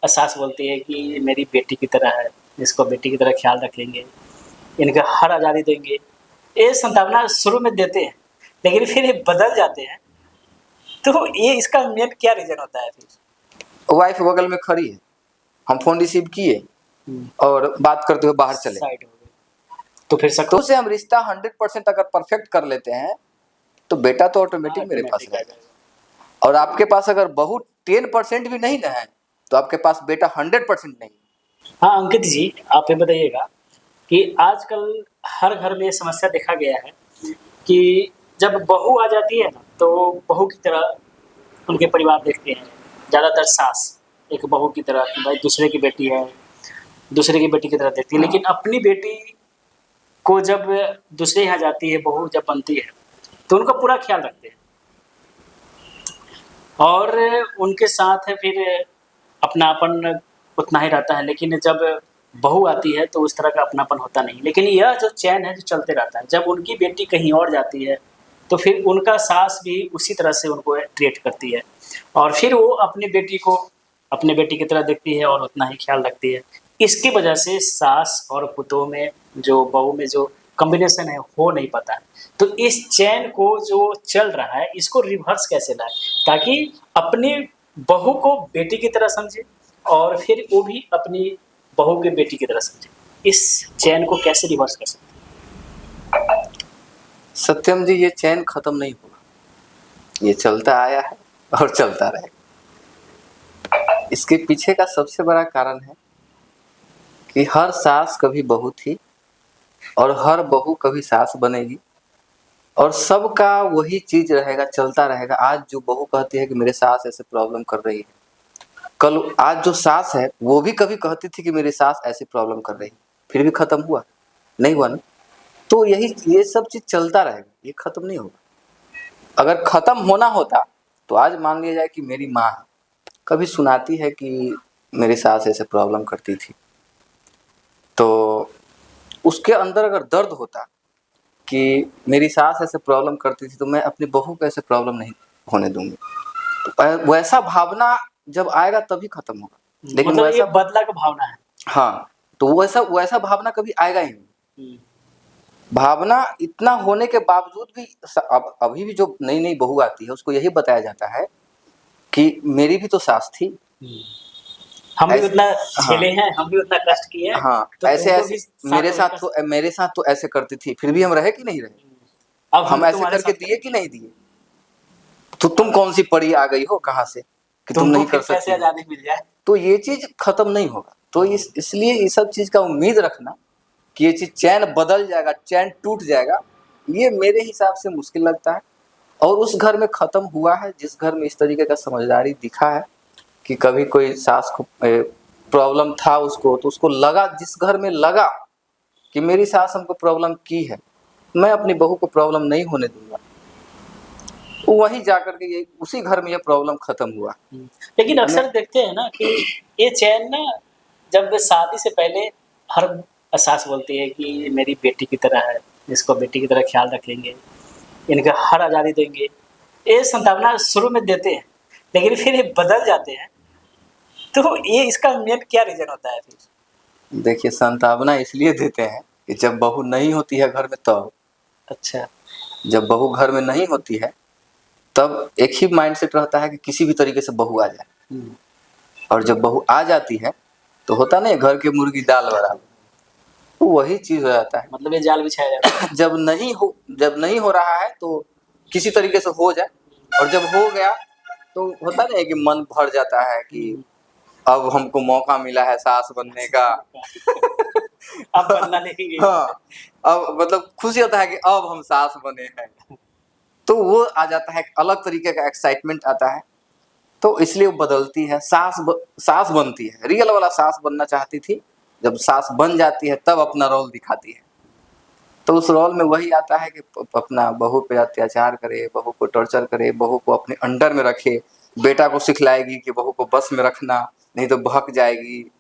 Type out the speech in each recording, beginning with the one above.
सास बोलती है कि मेरी बेटी की तरह है, इसको बेटी की तरह ख्याल रखेंगे, इनका हर आज़ादी देंगे। ये संभावना शुरू में देते हैं, लेकिन फिर ये बदल जाते हैं। तो ये इसका मेन क्या रीज़न होता है फिर? वाइफ बगल में खड़ी है, हम फ़ोन रिसीव किए और बात करते हुए बाहर चले, साइड हो गई, तो फिर तो उसे हम रिश्ता 100% अगर परफेक्ट कर लेते हैं तो बेटा तो ऑटोमेटिक मेरे पास रहेगा। और आपके पास अगर बहू 10% भी नहीं ना है तो आपके पास बेटा 100% नहीं। हाँ अंकित जी, आप ये बताइएगा कि आजकल हर घर में ये समस्या देखा गया है कि जब बहू आ जाती है ना, तो बहू की तरह उनके परिवार देखते हैं। ज़्यादातर सास एक बहू की तरह कि भाई दूसरे की बेटी है, दूसरे की बेटी की तरह देखती है। लेकिन अपनी बेटी को जब दूसरे यहाँ जाती है, बहू जब बनती है, तो उनका पूरा ख्याल रखते हैं और उनके साथ फिर अपनापन उतना ही रहता है। लेकिन जब बहू आती है तो उस तरह का अपनापन होता नहीं। लेकिन यह जो चैन है जो चलते रहता है, जब उनकी बेटी कहीं और जाती है तो फिर उनका सास भी उसी तरह से उनको ट्रीट करती है और फिर वो अपनी बेटी को अपनी बेटी की तरह देखती है और उतना ही ख्याल रखती है। इसकी वजह से सास और पुतोह में जो बहू में जो कॉम्बिनेशन है हो नहीं पाता है। तो इस चैन को जो चल रहा है इसको रिवर्स कैसे लाएं ताकि अपनी बहू को बेटी की तरह समझे और फिर वो भी अपनी बहू के बेटी की तरह समझे। इस चैन को कैसे रिवर्स कर सकते हैं? सत्यम जी, ये चैन खत्म नहीं होगा, ये चलता आया है और चलता रहेगा। इसके पीछे का सबसे बड़ा कारण है कि हर सास कभी बहू थी और हर बहू कभी सास बनेगी और सबका वही चीज रहेगा, चलता रहेगा। आज जो बहू कहती है कि मेरे सास ऐसे प्रॉब्लम कर रही है, कल आज जो सास है वो भी कभी कहती थी कि मेरी सास ऐसी प्रॉब्लम कर रही है, फिर भी खत्म हुआ नहीं हुआ ना। तो यही ये सब चीज चलता रहेगा, ये खत्म नहीं होगा। अगर खत्म होना होता तो आज मान लिया जाए कि मेरी माँ कभी सुनाती है कि मेरी सास ऐसे प्रॉब्लम करती थी, तो उसके अंदर अगर दर्द होता कि मेरी सास ऐसे प्रॉब्लम करती थी तो मैं अपनी बहू को ऐसे प्रॉब्लम नहीं होने दूंगी, तो वैसा भावना जब आएगा तभी खत्म होगा। लेकिन मतलब वैसा ये बदला का भावना है। हाँ, तो वैसा वैसा भावना कभी आएगा ही नहीं। भावना इतना होने के बावजूद भी अब अभी भी जो नई नई बहू आती है उसको यही बताया जाता है कि मेरी भी तो सास थी, हम भी उतना झेले हैं, हम भी उतना कष्ट किए हैं। हाँ, तो ऐसे तुमको भी ऐसे मेरे साथ तो ऐसे करती थी, फिर भी हम रहे कि नहीं रहे? अब हम ऐसे तुम्हारे करके साथ दिए कि नहीं दिए? तो तुम कौन सी परी आ गई हो कहाँ से कि तुम नहीं कर कैसे सकती? आजादी मिल जाए? तो ये चीज खत्म नहीं होगा। तो इसलिए ये सब चीज का उम्मीद रखना कि ये चीज चैन बदल जाएगा, चैन टूट जाएगा, ये मेरे हिसाब से मुश्किल लगता है। और उस घर में खत्म हुआ है जिस घर में इस तरीके का समझदारी दिखा है कि कभी कोई सास को प्रॉब्लम था उसको, तो उसको लगा, जिस घर में लगा कि मेरी सास हमको प्रॉब्लम की है, मैं अपनी बहू को प्रॉब्लम नहीं होने दूंगा, वहीं जाकर के ये उसी घर में ये प्रॉब्लम खत्म हुआ। लेकिन अक्सर देखते हैं ना कि ये चैन ना जब शादी से पहले हर सास बोलती है कि मेरी बेटी की तरह है, इसको बेटी की तरह ख्याल रखेंगे, इनका हर आज़ादी देंगे। ये संभावना शुरू में देते हैं, लेकिन फिर ये बदल जाते हैं। तो ये इसका मेन क्या रीज़न होता है फिर? देखिए, संतावना इसलिए देते हैं कि जब बहू नहीं होती है घर में तब। अच्छा, जब बहू घर में नहीं होती है तब एक ही माइंडसेट रहता है कि किसी भी तरीके से बहू आ जाए, और जब बहू आ जाती है तो होता नहीं घर की मुर्गी दाल बराबर, तो वही चीज हो जाता है। मतलब ये जाल बिछाया जाता है। जब नहीं हो रहा है तो किसी तरीके से हो जाए, और जब हो गया तो होता नहीं है कि मन भर जाता है कि अब हमको मौका मिला है सास बनने का। अब बनना नहीं है। हाँ, अब मतलब खुशी होता है कि अब हम सास बने हैं, तो वो आ जाता है, अलग तरीके का एक्साइटमेंट आता है। तो इसलिए वो बदलती है, सास बनती है, रियल वाला सास बनना चाहती थी, जब सास बन जाती है तब अपना रोल दिखाती है। तो उस रोल में वही आता है कि अपना बहू पे अत्याचार करे, बहू को टॉर्चर करे, बहू को अपने अंडर में रखे, बेटा को सिखलाएगी कि बहू को बस में रखना, नहीं तो बहक जाएगी,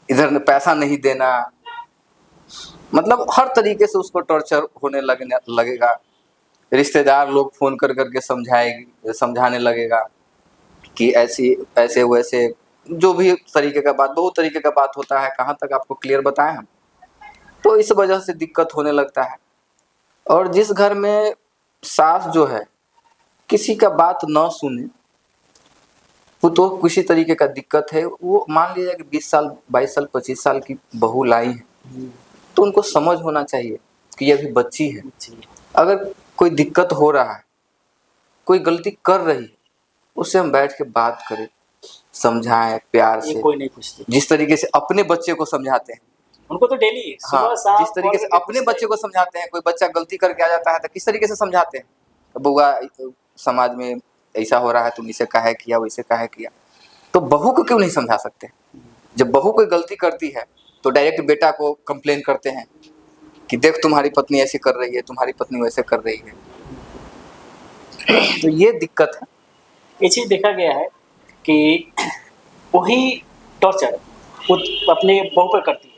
इधर पैसा नहीं देना, मतलब हर तरीके से उसको टॉर्चर होने लगेगा। रिश्तेदार लोग फोन कर करके समझाने लगेगा कि ऐसे वैसे जो भी तरीके का बात, बहुत तरीके का बात होता है, कहाँ तक आपको क्लियर बताएं हम। तो इस वजह से दिक्कत होने लगता है। और जिस घर में सास जो है किसी का बात न सुने, वो तो किसी तरीके का दिक्कत है। वो मान लीजिए कि 20 साल 22 साल 25 साल की बहू लाई है, तो उनको समझ होना चाहिए कि ये अभी बच्ची है। जी। अगर कोई दिक्कत हो रहा है, कोई गलती कर रही है, उससे हम बैठ के बात करें, समझाएं प्यार ये से, कोई नहीं पूछते, जिस तरीके से अपने बच्चे को समझाते हैं। उनको तो डेली हाँ, सुबह शाम जिस तरीके से कॉल करके अपने पूछते बच्चे को समझाते हैं। कोई बच्चा गलती करके आ जाता है तो किस तरीके से समझाते हैं, बउआ समाज में ऐसा हो रहा है, तुम इसे काहे किया, वैसे काहे किया। तो बहू को क्यों नहीं समझा सकते? जब बहू कोई गलती करती है तो डायरेक्ट बेटा को कंप्लेन करते हैं कि देख तुम्हारी पत्नी ऐसे कर रही है, तुम्हारी पत्नी वैसे कर रही है। तो ये दिक्कत है। ये चीज़ देखा गया है कि वही टॉर्चर अपने बहू पर करती है,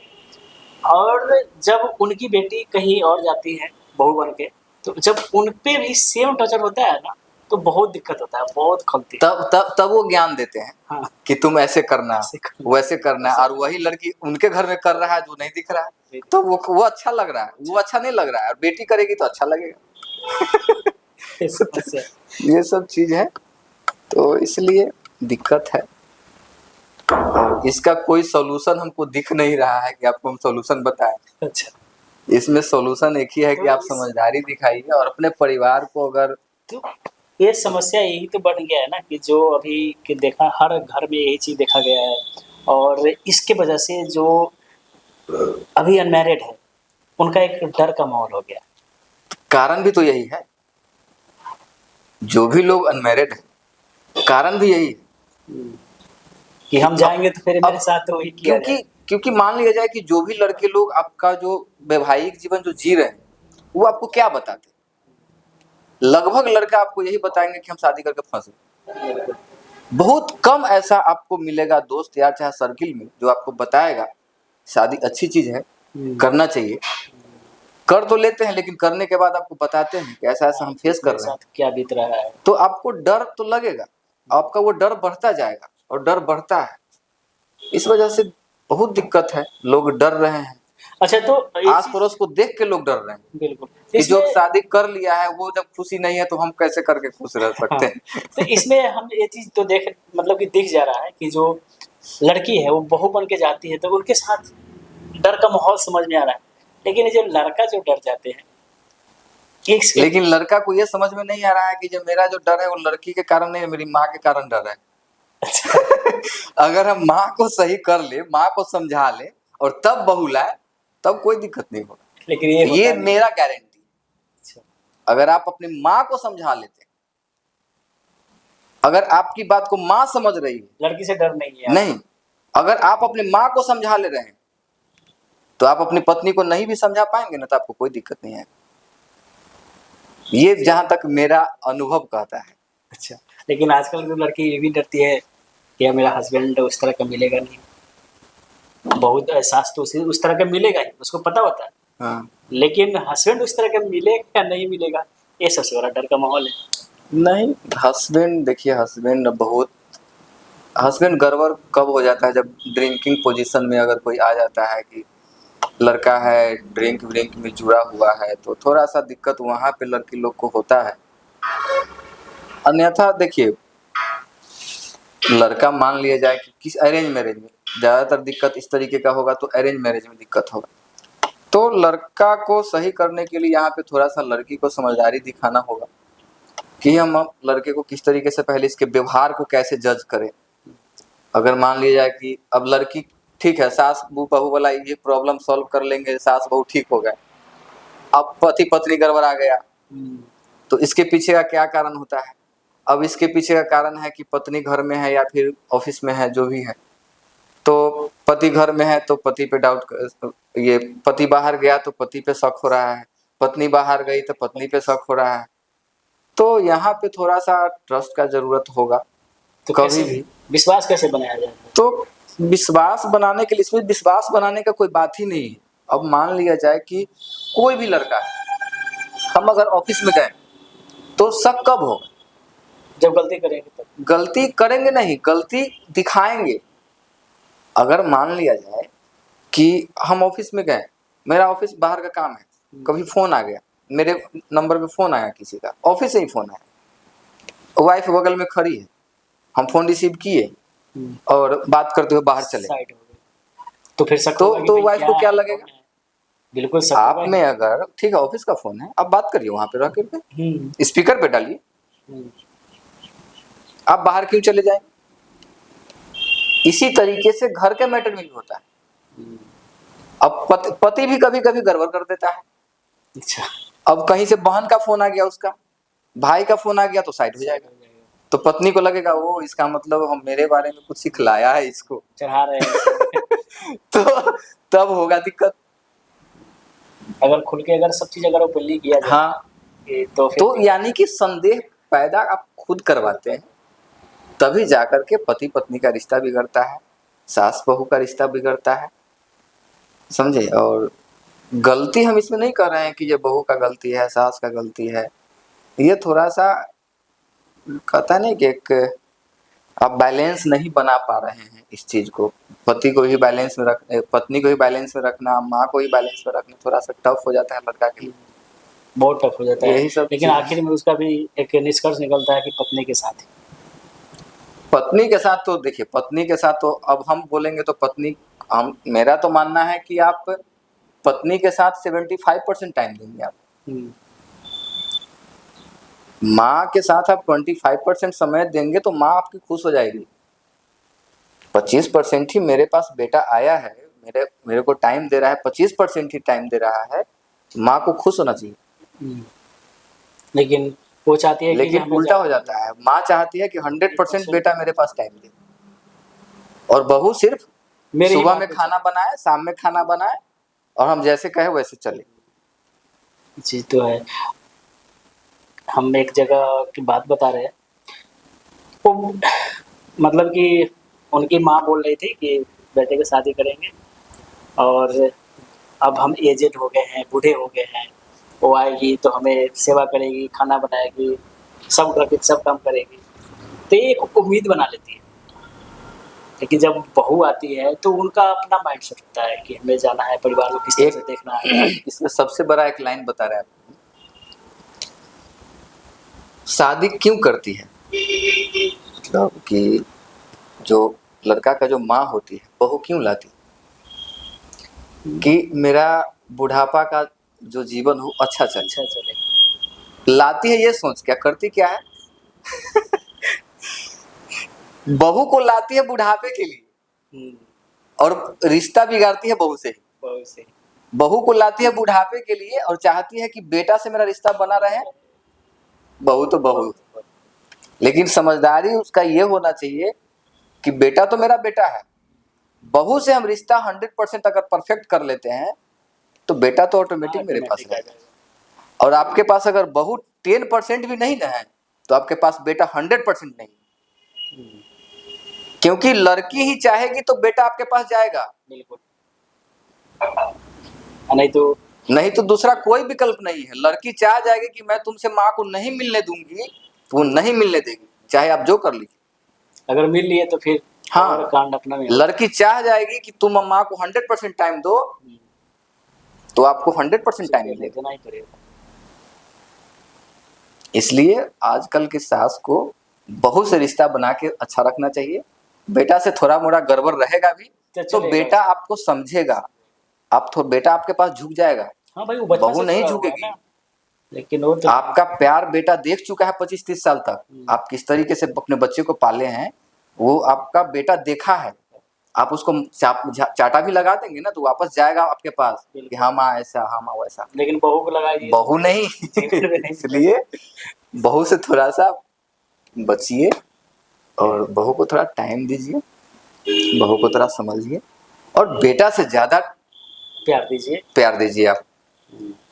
और जब उनकी बेटी कहीं और जाती है बहू बन के, तो जब उन पे भी सेम टॉर्चर होता है ना, तो बहुत दिक्कत होता है, बहुत खलती है। तब वो ज्ञान देते हैं हाँ, कि तुम ऐसे करना, ऐसे करना, वैसे करना, और वही लड़की उनके घर में कर रहा है जो नहीं दिख रहा है, तो वो अच्छा लग रहा है, वो अच्छा नहीं लग रहा है, और बेटी करेगी तो अच्छा लगेगा। ये समस्या। ये सब चीज है, तो इसलिए दिक्कत है। और इसका कोई सॉल्यूशन हमको दिख नहीं रहा है कि आपको हम सॉल्यूशन बताएं। अच्छा, इसमें सॉल्यूशन एक ही है कि तो आप समझदारी दिखाइए और अपने परिवार को, अगर तो ये समस्या यही तो बढ़ गया है ना, कि जो अभी कि देखा हर घर में यही चीज़ देखा गया है, और इसके वजह से जो अभी अनमैरिड है उनका एक डर का माहौल हो गया। कारण भी तो यही है। जो भी लोग अनमैरिड है, कारण भी यही है कि हम जाएंगे तो फिर मेरे साथ तो वही किया क्योंकि क्योंकि मान लिया जाए कि जो भी लड़के लोग आपका जो वैवाहिक जीवन जो जी रहे हैं, वो आपको क्या बताते हैं? लगभग लड़का आपको यही बताएंगे कि हम शादी करके फंसे। जाएगा। बहुत कम ऐसा आपको मिलेगा दोस्त या चाहे सर्किल में जो आपको बताएगा शादी अच्छी चीज है, करना चाहिए। कर तो लेते हैं, लेकिन करने के बाद आपको बताते हैं कि ऐसा ऐसा हम फेस कर मेरे रहे हैं, साथ क्या बीत रहा है। तो आपको डर तो लगेगा, आपका वो डर बढ़ता जाएगा, और डर बढ़ता है। इस वजह से बहुत दिक्कत है, लोग डर रहे हैं। अच्छा, तो आस पड़ोस को देख के लोग डर रहे हैं बिल्कुल कि जो इसमें, शादी कर लिया है वो जब खुशी नहीं है तो हम कैसे करके खुश रह सकते हाँ, हैं। तो इसमें हम ये चीज़ तो देख मतलब कि दिख जा रहा है कि जो लड़की है वो बहू बन के जाती है तो उनके साथ डर का माहौल समझ में आ रहा है, लेकिन ये जो लड़का जो डर जाते हैं लेकिन लड़का को ये समझ में नहीं आ रहा है कि जो मेरा जो डर है वो लड़की के कारण नहीं है, मेरी माँ के कारण डर है। अगर हम माँ को सही कर ले, माँ को समझा ले और तब बहू लाए, तब कोई दिक्कत नहीं होगा। लेकिन ये मेरा गारंटी। अच्छा, अगर आप अपनी माँ को समझा लेते, अगर आपकी बात को माँ समझ रही है, लड़की से डर नहीं है नहीं, अगर आप अपनी माँ को समझा ले रहे हैं, तो आप अपनी पत्नी को नहीं भी समझा पाएंगे ना, तो आपको कोई दिक्कत नहीं है। ये जहां तक मेरा अनुभव कहता है। अच्छा, लेकिन आजकल की लड़की ये भी डरती है कि यार मेरा हस्बैंड उस तरह का मिलेगा नहीं, बहुत एहसास तो उस तरह का मिलेगा ही, उसको पता होता है, हाँ। लेकिन हस्बैंड उस तरह का मिलेगा या नहीं मिलेगा, ये सबसे बड़ा डर का माहौल है। नहीं, हस्बैंड देखिए, हस्बैंड गड़बड़ कब हो जाता है, जब ड्रिंकिंग पोजीशन में अगर कोई आ जाता है कि लड़का है ड्रिंक व्रिंक में जुड़ा हुआ है, तो थोड़ा सा दिक्कत वहां पे लड़की लोग को होता है। अन्यथा देखिए, लड़का मान लिया जाए कि किस अरेंज मैरिज में ज्यादातर दिक्कत इस तरीके का होगा, तो अरेंज मैरिज में दिक्कत होगा। तो लड़का को सही करने के लिए यहाँ पे थोड़ा सा लड़की को समझदारी दिखाना होगा कि हम लड़के को किस तरीके से, पहले इसके व्यवहार को कैसे जज करें। अगर मान लिया जाए कि अब लड़की ठीक है, सास बहू वाला ये प्रॉब्लम सॉल्व कर लेंगे, सास बहू ठीक हो गए, अब पति पत्नी गड़बड़ा गया, तो इसके पीछे का क्या कारण होता है? अब इसके पीछे का कारण है कि पत्नी घर में है या फिर ऑफिस में है, जो भी है। तो पति घर में है तो पति पे डाउट, ये पति बाहर गया तो पति पे शक हो रहा है, पत्नी बाहर गई तो पत्नी पे शक हो रहा है। तो यहाँ पे थोड़ा सा ट्रस्ट का जरूरत होगा। तो कभी भी विश्वास कैसे बनाया जाए? तो विश्वास बनाने के लिए, इसमें विश्वास बनाने का कोई बात ही नहीं है। अब मान लिया जाए कि कोई भी लड़का है, हम अगर ऑफिस में गए तो शक कब होगा? जब गलती करेंगे तब। गलती करेंगे नहीं, गलती दिखाएंगे अगर मान लिया जाए कि हम ऑफिस में गए, मेरा ऑफिस बाहर का काम है, कभी फोन आ गया, मेरे नंबर पे फोन आया किसी का, ऑफिस से ही फोन आया, वाइफ बगल में खड़ी है, हम फोन रिसीव किए और बात करते हुए बाहर चले, साइड हो गई तो फिर शक तो होगा कि भाई वाइफ को क्या है, लगेगा? कौन है? बिल्कुल शक आप होगा में ही। अगर ठीक है ऑफिस का फोन है, आप बात करिए वहां पे रह करके, हम्म, स्पीकर पे डालिए, हम्म, आप बाहर क्यों चले जाए? इसी तरीके से घर के मैटर में भी होता है। हम्म। अब पति भी कभी कभी गड़बड़ कर देता है। अच्छा, अब कहीं से बहन का फोन आ गया, उसका भाई का फोन आ गया तो साइड हो जाएगा, तो पत्नी को लगेगा वो इसका मतलब हम मेरे बारे में कुछ सिखलाया है इसको, चढ़ा रहे हैं इसको। तो तब होगा दिक्कत। अगर खुल के अगर सब चीज अगर ओपनली किया जाए हाँ, तो फिर तो यानी कि संदेह पैदा आप खुद करवाते हैं, तभी जाकर के पति पत्नी का रिश्ता बिगड़ता है, सास बहू का रिश्ता बिगड़ता है, समझे? और गलती हम इसमें नहीं कर रहे हैं कि ये बहू का गलती है, सास का गलती है, ये थोड़ा सा कहता नहीं कि एक आप बैलेंस नहीं बना पा रहे हैं इस चीज को, पति को ही बैलेंस में रख, पत्नी को ही बैलेंस में रखना, माँ को ही बैलेंस में रखना थोड़ा सा टफ हो जाता है लड़का के लिए। बहुत टफ हो जाता है। यही सब लेकिन चीज़ आखिर में उसका भी एक निष्कर्ष निकलता है कि पत्नी के साथ ही। पत्नी के साथ तो देखिए, पत्नी के साथ तो अब हम बोलेंगे तो पत्नी, हम मेरा तो मानना है कि आप पत्नी के साथ 75% टाइम देंगे आप, हम्म, माँ के साथ आप 25% समय देंगे तो माँ आपकी खुश हो जाएगी। 25% ही मेरे पास बेटा आया है, मेरे को टाइम दे रहा है, 25% ही टाइम दे रहा है, माँ को खुश होना चाहिए। हम्म। लेकिन वो चाहती है कि लेकिन हमें उल्टा हो जाता है, माँ चाहती है कि 100% बेटा मेरे पास टाइम दे, और बहू सिर्फ मेरी ही सुबह बात में पे खाना बनाए, शाम में खाना बनाए, और हम जैसे कहे वैसे चले। चीज तो है। हम एक जगह की बात बता रहे हैं, वो मतलब कि उनकी माँ बोल रही थी कि बेटे की शादी करेंगे और अब हम एजेड हो गए हैं, बूढ़े हो गए हैं, वो आएगी तो हमें सेवा करेगी, खाना बनाएगी, सब घर के सब काम करेगी, तो ये एक उम्मीद बना लेती है। लेकिन जब बहू आती है तो उनका अपना माइंड सेट होता है कि हमें जाना है, परिवार को किस तरह से देखना है। इसमें सबसे बड़ा एक लाइन बता रहे हैं आपको, शादी क्यों करती है, मतलब कि जो लड़का का जो माँ होती है, बहू क्यों लाती है कि मेरा बुढ़ापा का जो जीवन हो अच्छा चले, अच्छा चले। लाती है ये सोच, क्या करती क्या है बहू को लाती है बुढ़ापे के लिए, और रिश्ता बिगाड़ती है बहू से। बहुत से बहू को लाती है बुढ़ापे के लिए और चाहती है कि बेटा से मेरा रिश्ता बना रहे, बहू तो बहू, लेकिन समझदारी उसका ये होना चाहिए कि बेटा तो मेरा बेटा है, बहू से हम रिश्ता 100% अगर परफेक्ट कर लेते हैं तो बेटा तो ऑटोमेटिक मेरे पास रहेगा, और आपके पास अगर बहू 10% भी नहीं ना है तो आपके पास बेटा 100% नहीं, क्योंकि लड़की ही चाहेगी तो बेटा आपके पास जाएगा, बिल्कुल। नहीं तो दूसरा कोई विकल्प नहीं है। लड़की चाह जाएगी कि मैं तुमसे माँ को नहीं मिलने दूंगी, तो वो नहीं मिलने देगी, चाहे आप जो कर लीजिए। अगर मिल लिए तो फिर हाँ, और कांड अपना में लड़की चाह जाएगी कि तुम माँ को 100% टाइम दो, तो आपको 100% टाइम मिलेगा। देना ही पड़ेगा। इसलिए आजकल की सास को बहू से रिश्ता बना के अच्छा रखना चाहिए। बेटा से थोड़ा मोड़ा गड़बड़ रहेगा भी तो बेटा आपको समझेगा, बेटा आपके पास झुक जाएगा। हाँ भाई, वो बचपन बहू से नहीं जुड़ा हुआ है झुकेगी, ना। लेकिन वो तो आपका प्यार बेटा देख चुका है 25-30 साल तक, आप किस तरीके से अपने बच्चे को पाले हैं वो आपका बेटा देखा है। आप उसको चाटा भी लगा देंगे ना तो वापस जाएगा आपके पास कि हाँ माँ ऐसा, हाँ माँ वैसा। लेकिन बहू को लगाइए, बहू नहीं इसलिए बहू से थोड़ा सा बचिए और बहू को थोड़ा टाइम दीजिए, बहू को थोड़ा समझिए, और बेटा से ज्यादा प्यार दीजिए आप,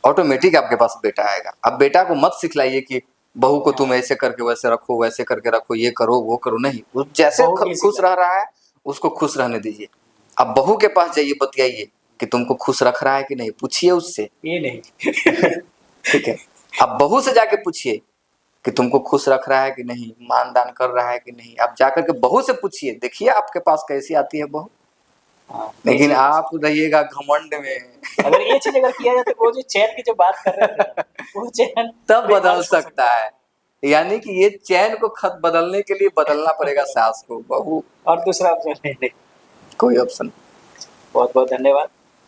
ऑटोमेटिक आपके पास बेटा आएगा। अब बेटा को मत सिखलाइए कि बहू को तुम ऐसे करके वैसे रखो, वैसे करके रखो, ये करो वो करो, नहीं, वो जैसे खुश रह रहा है उसको खुश रहने दीजिए। अब बहू के पास जाइए, बतियाइए कि तुमको खुश रख रहा है कि नहीं, पूछिए उससे, ये नहीं ठीक है। अब बहू से जाके पूछिए कि तुमको खुश रख रहा है कि नहीं, मान दान कर रहा है कि नहीं, आप जाकर के बहू से पूछिए, देखिए आपके पास कैसी आती है बहू। हाँ, लेकिन आप रहिएगा घमंड में, अगर ये चीज अगर किया जाए तो वो जो चैन की जो बात कर रहे थे ना, वो चैन तब बदल बेकार हो सकता है। यानी कि ये चैन को खत बदलने के लिए बदलना पड़ेगा सास को, बहू, और दूसरा ऑप्शन नहीं। कोई ऑप्शन। बहुत बहुत धन्यवाद।